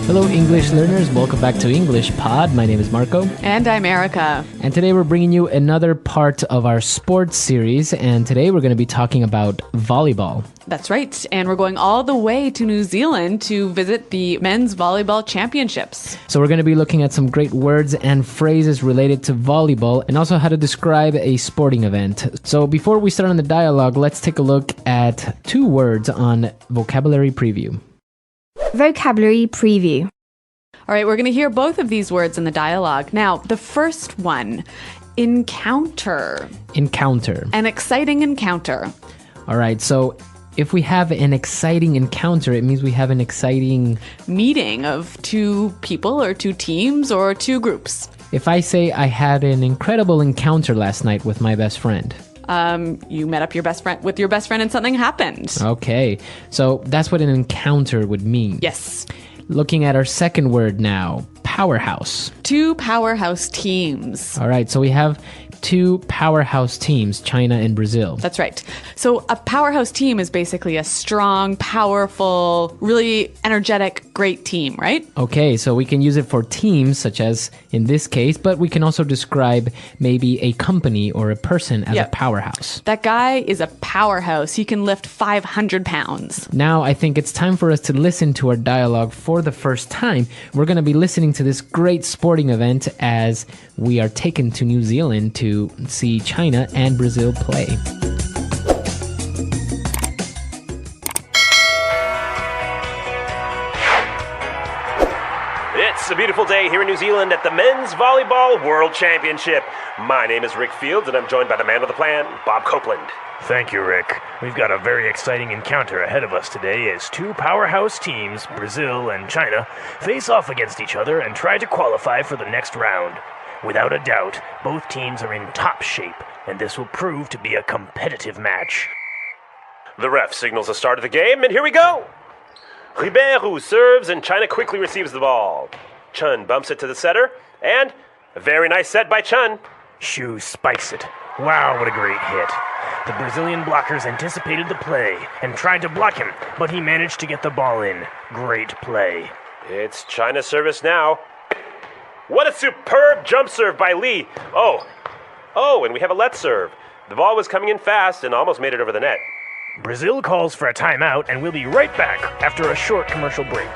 Hello, English learners. Welcome back to English Pod. My name is Marco. And I'm Erica. And today we're bringing you another part of our sports series. And today we're going to be talking about volleyball. That's right. And we're going all the way to New Zealand to visit the men's volleyball championships. So we're going to be looking at some great words and phrases related to volleyball and also how to describe a sporting event. So before we start on the dialogue, let's take a look at 2 words on vocabulary preview. Vocabulary preview. All right, we're going to hear both of these words in the dialogue. Now, the first one, encounter. Encounter. An exciting encounter. All right, so if we have an exciting encounter, it means we have an exciting meeting of 2 people or 2 teams or 2 groups. If I say I had an incredible encounter last night with my best friend. You met up with your best friend and something happened. Okay, so that's what an encounter would mean. Yes. Looking at our second word now, powerhouse. 2 powerhouse teams. All right, so we have 2 powerhouse teams, China and Brazil. That's right. So a powerhouse team is basically a strong, powerful, really energetic, great team, right? Okay, so we can use it for teams, such as in this case, but we can also describe maybe a company or a person as a powerhouse. That guy is a powerhouse. He can lift 500 pounds. Now, I think it's time for us to listen to our dialogue for the first time. We're going to be listening to this great sporting event as we are taken to New Zealand to see China and Brazil play. It's a beautiful day here in New Zealand at the Men's Volleyball World Championship. My name is Rick Fields, and I'm joined by the man of the plan, Bob Copeland. Thank you, Rick. We've got a very exciting encounter ahead of us today as 2 powerhouse teams, Brazil and China, face off against each other and try to qualify for the next round. Without a doubt, both teams are in top shape, and this will prove to be a competitive match. The ref signals the start of the game, and here we go! Ribeiro serves, and China quickly receives the ball. Chun bumps it to the setter, and a very nice set by Chun. Xu spikes it. Wow, what a great hit. The Brazilian blockers anticipated the play and tried to block him, but he managed to get the ball in. Great play. It's China's service now. What a superb jump serve by Lee. Oh, and we have a let serve. The ball was coming in fast and almost made it over the net. Brazil calls for a timeout, and we'll be right back after a short commercial break.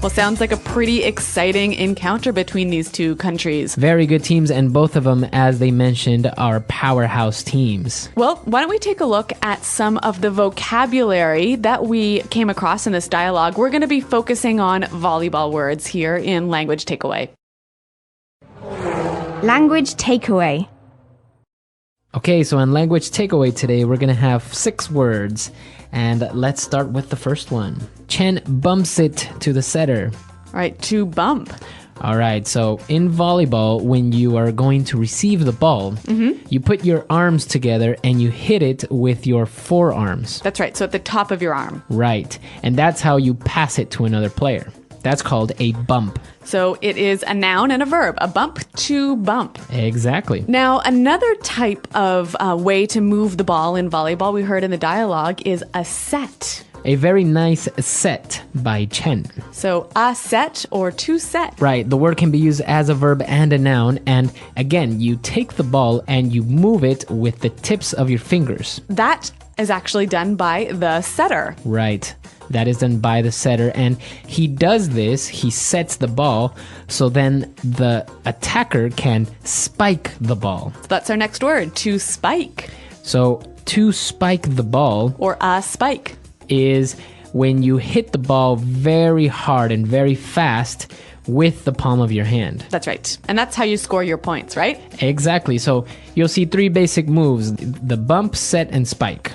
Well, sounds like a pretty exciting encounter between these 2 countries. Very good teams, and both of them, as they mentioned, are powerhouse teams. Well, why don't we take a look at some of the vocabulary that we came across in this dialogue? We're going to be focusing on volleyball words here in Language Takeaway. Language takeaway. Okay, so in Language Takeaway today, we're going to have 6 words. And let's start with the first one. Chen bumps it to the setter. All right, to bump. All right, so in volleyball, when you are going to receive the ball, you put your arms together and you hit it with your forearms. That's right, so at the top of your arm. Right, and that's how you pass it to another player. That's called a bump. So it is a noun and a verb, a bump to bump. Exactly. Now, another type of way to move the ball in volleyball we heard in the dialogue is a set. A very nice set by Chen. So a set or to set. Right, the word can be used as a verb and a noun. And again, you take the ball and you move it with the tips of your fingers. That is actually done by the setter. Right. That is done by the setter, and he does this, he sets the ball, so then the attacker can spike the ball. So that's our next word, to spike. So to spike the ball, or a spike, is when you hit the ball very hard and very fast with the palm of your hand. That's right. And that's how you score your points, right? Exactly. So you'll see 3 basic moves, the bump, set, and spike.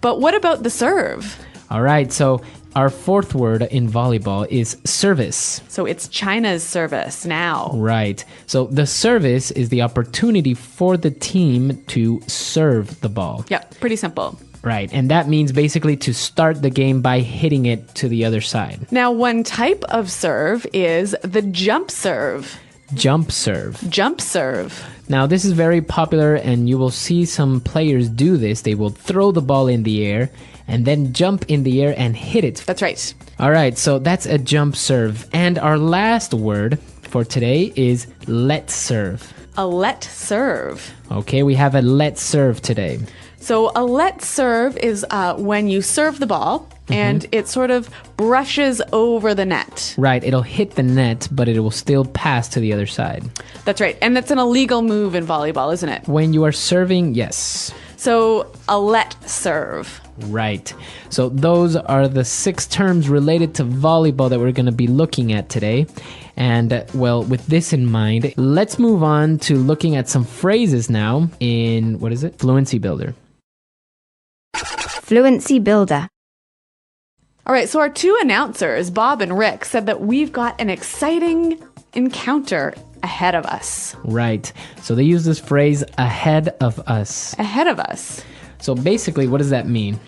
But what about the serve? All right, so our 4th word in volleyball is service. So it's China's service now. Right. So the service is the opportunity for the team to serve the ball. Yeah, pretty simple. Right, and that means basically to start the game by hitting it to the other side. Now, one type of serve is the jump serve. Jump serve. Jump serve. Now, this is very popular, and you will see some players do this. They will throw the ball in the air and then jump in the air and hit it. That's right. All right, so that's a jump serve. And our last word for today is let serve. A let serve. Okay, we have a let serve today. So a let serve is when you serve the ball and it sort of brushes over the net. Right, it'll hit the net, but it will still pass to the other side. That's right. And that's an illegal move in volleyball, isn't it? When you are serving, yes. So a let serve. Right. So those are the 6 terms related to volleyball that we're going to be looking at today. And, well, with this in mind, let's move on to looking at some phrases now in, what is it? Fluency Builder. Fluency builder. All right, so our 2 announcers, Bob and Rick, said that we've got an exciting encounter ahead of us. Right. So they use this phrase, ahead of us. Ahead of us. So basically, what does that mean?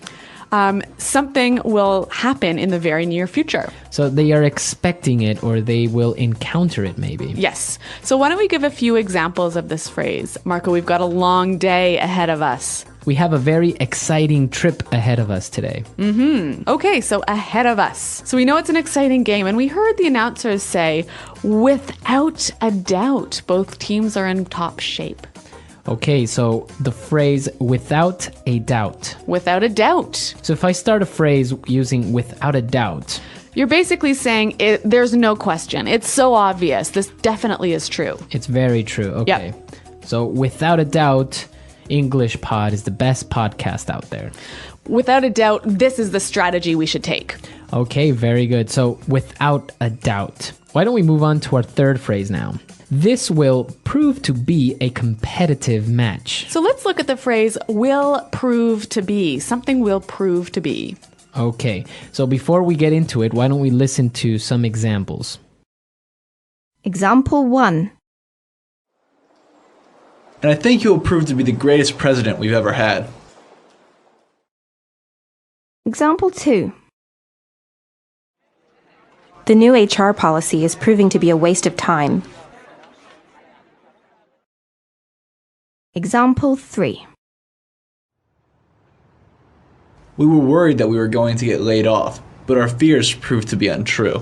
Something will happen in the very near future. So they are expecting it, or they will encounter it maybe. Yes. So why don't we give a few examples of this phrase? Marco, we've got a long day ahead of us. We have a very exciting trip ahead of us today. Okay, so ahead of us. So we know it's an exciting game, and we heard the announcers say, without a doubt, both teams are in top shape. Okay, so the phrase without a doubt. Without a doubt. So if I start a phrase using without a doubt, You're basically saying there's no question. It's so obvious. This definitely is true. it's very true. Okay. So without a doubt, English Pod is the best podcast out there. Without a doubt, this is the strategy we should take. Okay, very good. So without a doubt. Why don't we move on to our third phrase now? This will prove to be a competitive match. So let's look at the phrase will prove to be. Something will prove to be. Okay, so before we get into it, why don't we listen to some examples? Example 1. And I think he will prove to be the greatest president we've ever had. Example 2. The new HR policy is proving to be a waste of time. Example 3. We were worried that we were going to get laid off, but our fears proved to be untrue.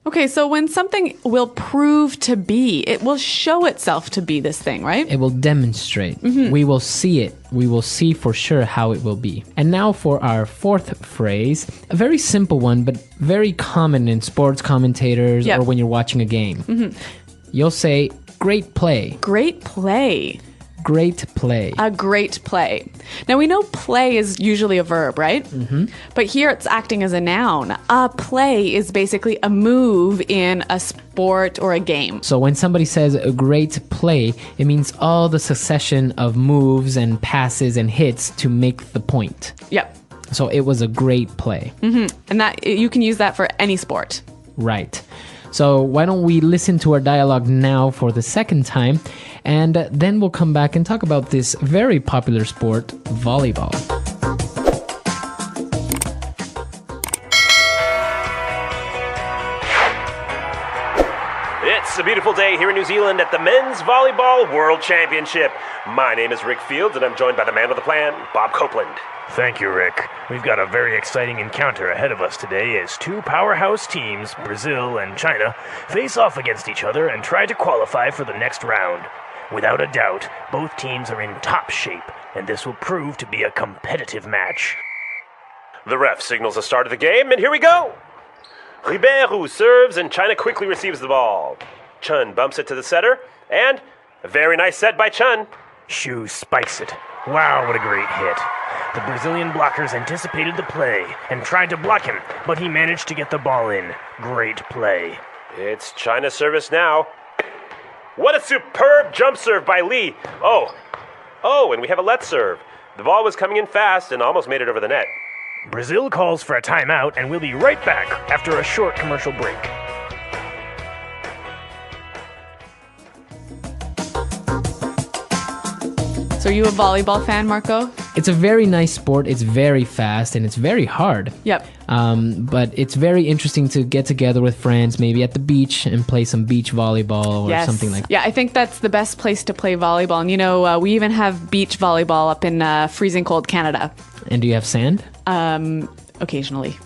Okay, so when something will prove to be, it will show itself to be this thing, right? It will demonstrate. We will see it. We will see for sure how it will be. And now for our fourth phrase, a very simple one, but very common in sports commentators Yep. or when you're watching a game. You'll say, great play. Great play. Great play. A great play. Now we know play is usually a verb, right? But here it's acting as a noun. A play is basically a move in a sport or a game. So when somebody says a great play, it means all the succession of moves and passes and hits to make the point. Yep. So it was a great play. And that you can use that for any sport. Right. So why don't we listen to our dialogue now for the second time, and then we'll come back and talk about this very popular sport, volleyball. It's a beautiful day here in New Zealand at the Men's Volleyball World Championship. My name is Rick Fields, and I'm joined by the man with the plan, Bob Copeland. Thank you, Rick. We've got a very exciting encounter ahead of us today as 2 powerhouse teams, Brazil and China, face off against each other and try to qualify for the next round. Without a doubt, both teams are in top shape, and this will prove to be a competitive match. The ref signals the start of the game, and here we go. Ribeiro serves, and China quickly receives the ball. Chun bumps it to the setter, and a very nice set by Chun. Shu spikes it. Wow, what a great hit. The Brazilian blockers anticipated the play and tried to block him, but he managed to get the ball in. Great play. It's China's service now. What a superb jump serve by Lee. Oh, and we have a let serve. The ball was coming in fast and almost made it over the net. Brazil calls for a timeout, and we'll be right back after a short commercial break. So are you a volleyball fan, Marco? It's a very nice sport. It's very fast and it's very hard. Yep. But it's very interesting to get together with friends, maybe at the beach, and play some beach volleyball or Yes. something like that. Yeah, I think that's the best place to play volleyball. And, we even have beach volleyball up in freezing cold Canada. And do you have sand? Occasionally.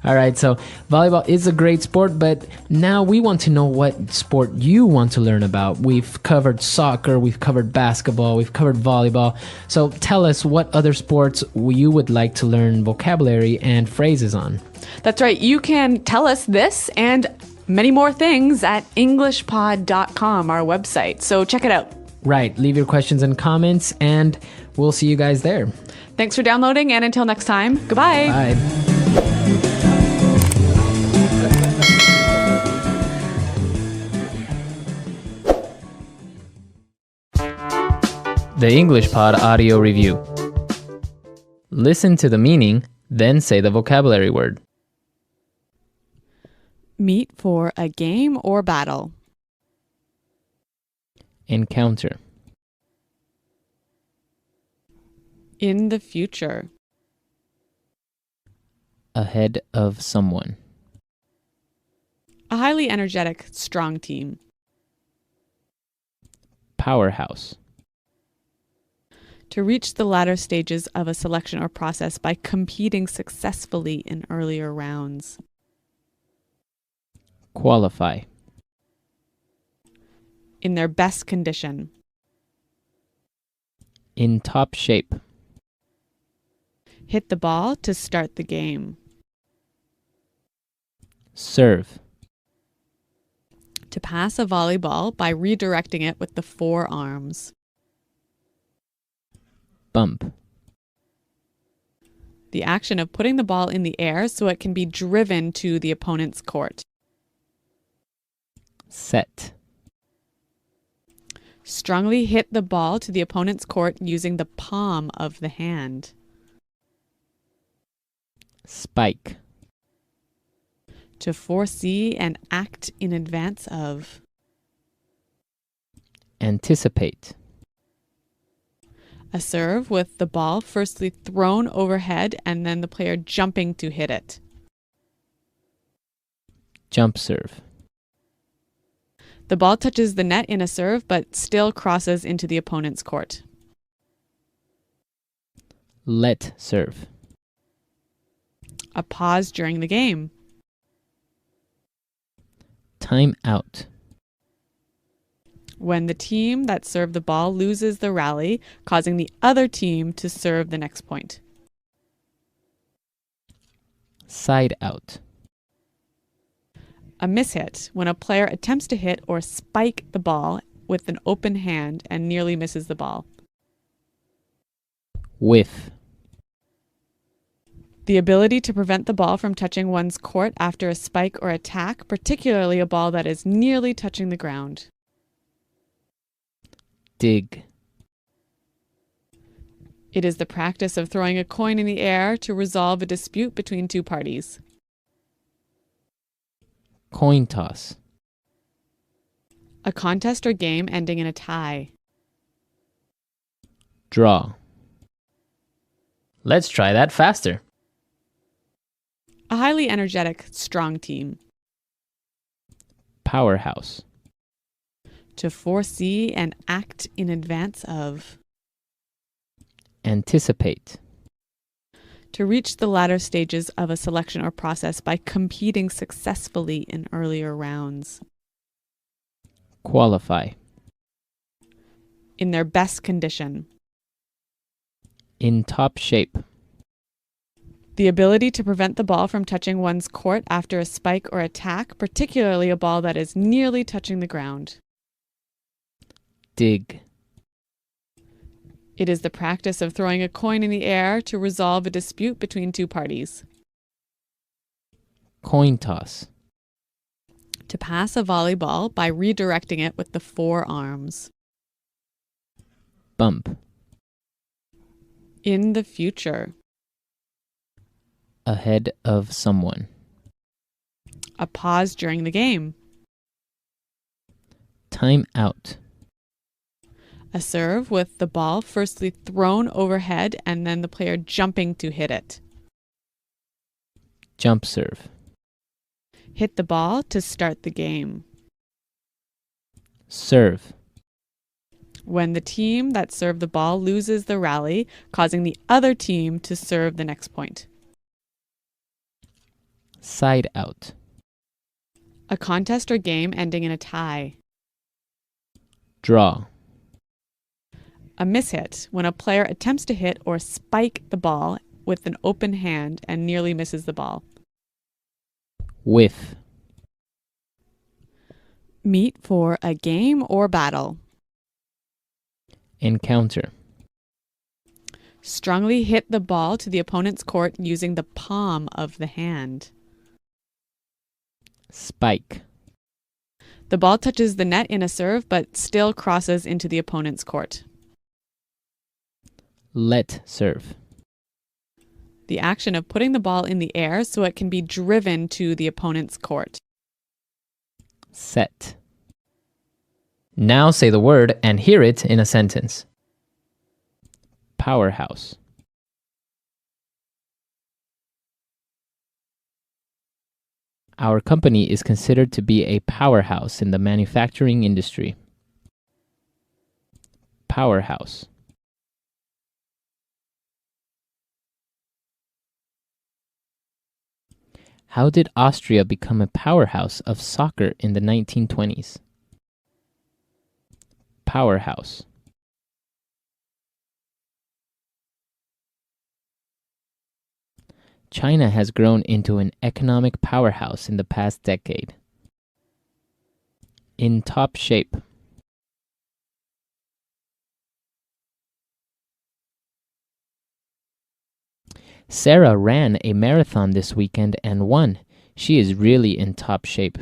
All right, so volleyball is a great sport, but now we want to know what sport you want to learn about. We've covered soccer, we've covered basketball, we've covered volleyball. So tell us what other sports you would like to learn vocabulary and phrases on. That's right. You can tell us this and many more things at englishpod.com, our website. So check it out. Right, leave your questions and comments, and we'll see you guys there. Thanks for downloading, and until next time, goodbye. Bye. The English Pod Audio Review. Listen to the meaning, then say the vocabulary word. Meet for a game or battle. Encounter. In the future. Ahead of someone. A highly energetic, strong team. Powerhouse. To reach the latter stages of a selection or process by competing successfully in earlier rounds. Qualify. In their best condition. In top shape. Hit the ball to start the game. Serve. To pass a volleyball by redirecting it with the forearms. Bump. The action of putting the ball in the air so it can be driven to the opponent's court. Set. Strongly hit the ball to the opponent's court using the palm of the hand. Spike. To foresee and act in advance of. Anticipate. A serve with the ball firstly thrown overhead and then the player jumping to hit it. Jump serve. The ball touches the net in a serve but still crosses into the opponent's court. Let serve. A pause during the game. Time out. When the team that served the ball loses the rally, causing the other team to serve the next point. Side out. A mishit, when a player attempts to hit or spike the ball with an open hand and nearly misses the ball. Whiff. The ability to prevent the ball from touching one's court after a spike or attack, particularly a ball that is nearly touching the ground. Dig. It is the practice of throwing a coin in the air to resolve a dispute between two parties. Coin toss. A contest or game ending in a tie. Draw. Let's try that faster. A highly energetic, strong team. Powerhouse. To foresee and act in advance of. Anticipate. To reach the latter stages of a selection or process by competing successfully in earlier rounds. Qualify. In their best condition. In top shape. The ability to prevent the ball from touching one's court after a spike or attack, particularly a ball that is nearly touching the ground. Dig. It is the practice of throwing a coin in the air to resolve a dispute between two parties. Coin toss. To pass a volleyball by redirecting it with the forearms. Bump. In the future. Ahead of someone. A pause during the game. Time out. A serve with the ball firstly thrown overhead and then the player jumping to hit it. Jump serve. Hit the ball to start the game. Serve. When the team that served the ball loses the rally, causing the other team to serve the next point. Side out. A contest or game ending in a tie. Draw. A mishit, when a player attempts to hit or spike the ball with an open hand and nearly misses the ball. Whiff. Meet for a game or battle. Encounter. Strongly hit the ball to the opponent's court using the palm of the hand. Spike. The ball touches the net in a serve but still crosses into the opponent's court. Let serve. The action of putting the ball in the air so it can be driven to the opponent's court. Set. Now say the word and hear it in a sentence. Powerhouse. Our company is considered to be a powerhouse in the manufacturing industry. Powerhouse. How did Austria become a powerhouse of soccer in the 1920s? Powerhouse. China has grown into an economic powerhouse in the past decade. In top shape. Sarah ran a marathon this weekend and won. She is really in top shape.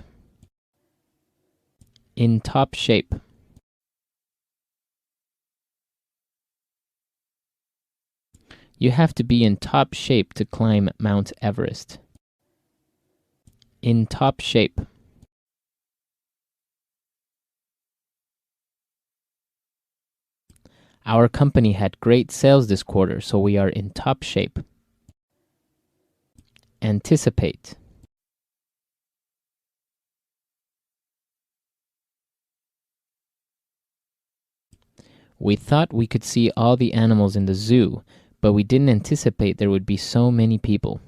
In top shape. You have to be in top shape to climb Mount Everest. In top shape. Our company had great sales this quarter, so we are in top shape. Anticipate. We thought we could see all the animals in the zoo, but we didn't anticipate there would be so many people.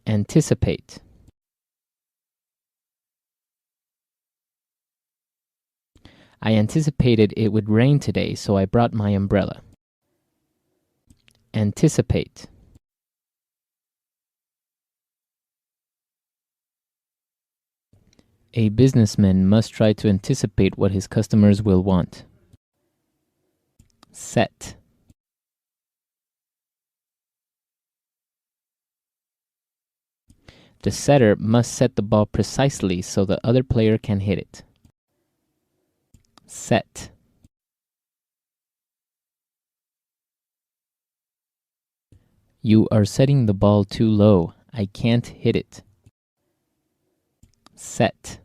Anticipate. I anticipated it would rain today, so I brought my umbrella. Anticipate. A businessman must try to anticipate what his customers will want. Set. The setter must set the ball precisely so the other player can hit it. Set. You are setting the ball too low. I can't hit it. Set.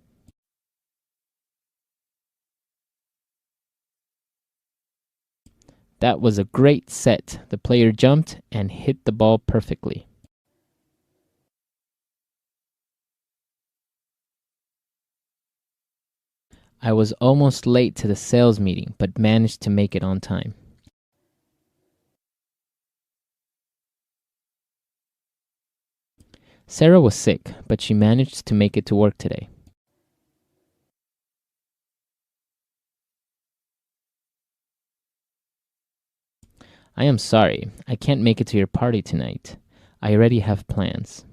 That was a great set. The player jumped and hit the ball perfectly. I was almost late to the sales meeting, but managed to make it on time. Sarah was sick, but she managed to make it to work today. I am sorry, I can't make it to your party tonight. I already have plans.